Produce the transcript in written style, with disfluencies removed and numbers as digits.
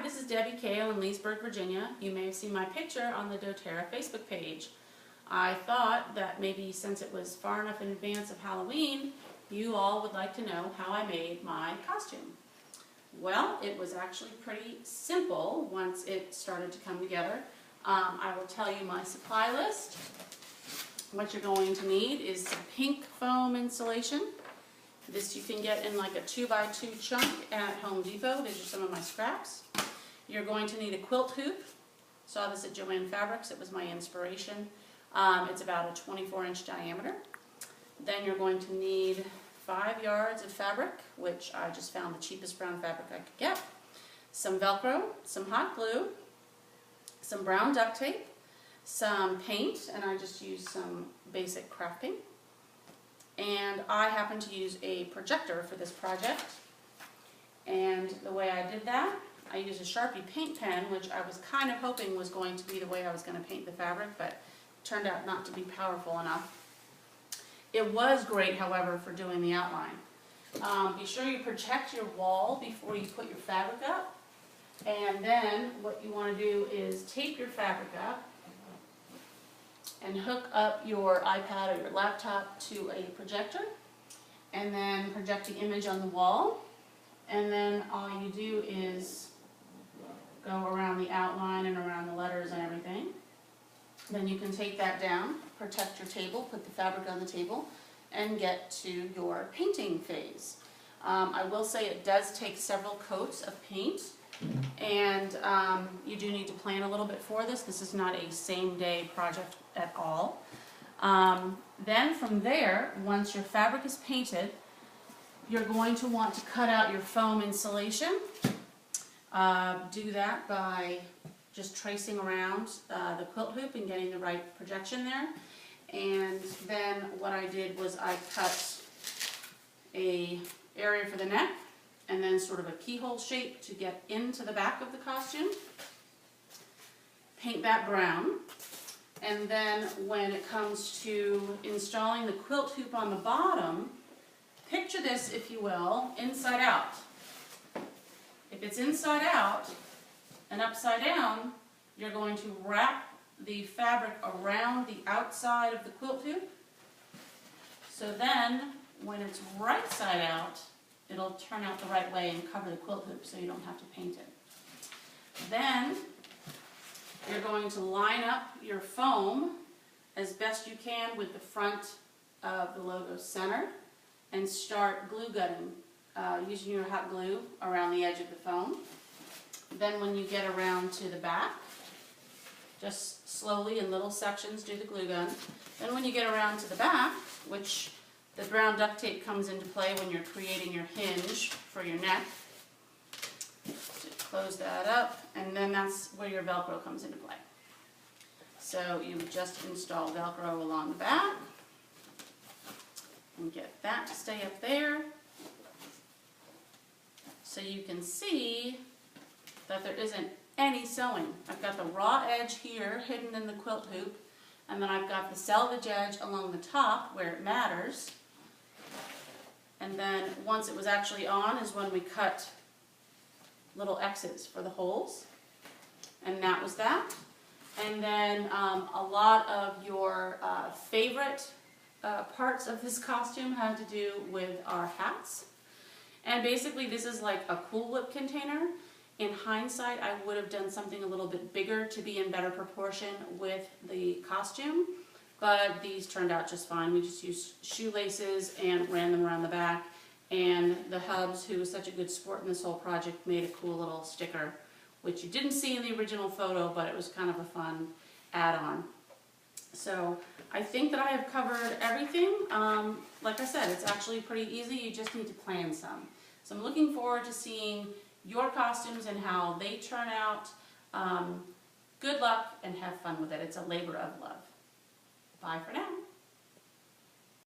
this is Debbie Kale in Leesburg, Virginia. You may have seen my picture on the doterra Facebook page. I thought that maybe since it was far enough in advance of Halloween, you all would like to know how I made my costume. Well, it was actually pretty simple once it started to come together. I will tell you my supply list. What you're going to need is some pink foam insulation. This you can get in like a 2x2 chunk at Home Depot. These are some of my scraps. You're going to need a quilt hoop. Saw this at Joann Fabrics. It was my inspiration. It's about a 24-inch diameter. Then you're going to need 5 yards of fabric, which I just found the cheapest brown fabric I could get. Some Velcro, some hot glue, some brown duct tape, some paint, and I just used some basic craft paint. And I happen to use a projector for this project. And the way I did that, I used a Sharpie paint pen, which I was kind of hoping was going to be the way I was going to paint the fabric, but turned out not to be powerful enough. It was great, however, for doing the outline. Be sure you protect your wall before you put your fabric up. And then what you want to do is tape your fabric up and hook up your iPad or your laptop to a projector, and then project the image on the wall. And then all you do is go around the outline and around the letters and everything. Then you can take that down, protect your table, put the fabric on the table, and get to your painting phase. I will say it does take several coats of paint, and you do need to plan a little bit for this. This is not a same-day project at all. Then from there, once your fabric is painted, you're going to want to cut out your foam insulation. Do that by just tracing around the quilt hoop and getting the right projection there. And then what I did was I cut a area for the neck, and then sort of a keyhole shape to get into the back of the costume. Paint that brown. And then when it comes to installing the quilt hoop on the bottom, picture this, if you will, inside out. If it's inside out and upside down, you're going to wrap the fabric around the outside of the quilt hoop. So then, when it's right side out, it'll turn out the right way and cover the quilt hoop so you don't have to paint it. Then, you're going to line up your foam as best you can with the front of the logo center and start glue gunning using your hot glue around the edge of the foam. Then when you get around to the back, just slowly in little sections do the glue gun. Then when you get around to the back, which the brown duct tape comes into play when you're creating your hinge for your neck, so close that up, and then that's where your Velcro comes into play. So you would just install Velcro along the back and get that to stay up there so you can see that there isn't any sewing. I've got the raw edge here hidden in the quilt hoop, and then I've got the selvage edge along the top where it matters. And then once it was actually on is when we cut little X's for the holes. And that was that. And then a lot of your favorite parts of this costume had to do with our hats. And basically this is like a Cool Whip container. In hindsight, I would have done something a little bit bigger to be in better proportion with the costume, but these turned out just fine. We just used shoelaces and ran them around the back, and the Hubs, who was such a good sport in this whole project, made a cool little sticker, which you didn't see in the original photo, but it was kind of a fun add-on. So I think that I have covered everything. Like I said, it's actually pretty easy. You just need to plan some. So I'm looking forward to seeing your costumes and how they turn out. Good luck and have fun with it. It's a labor of love. Bye for now.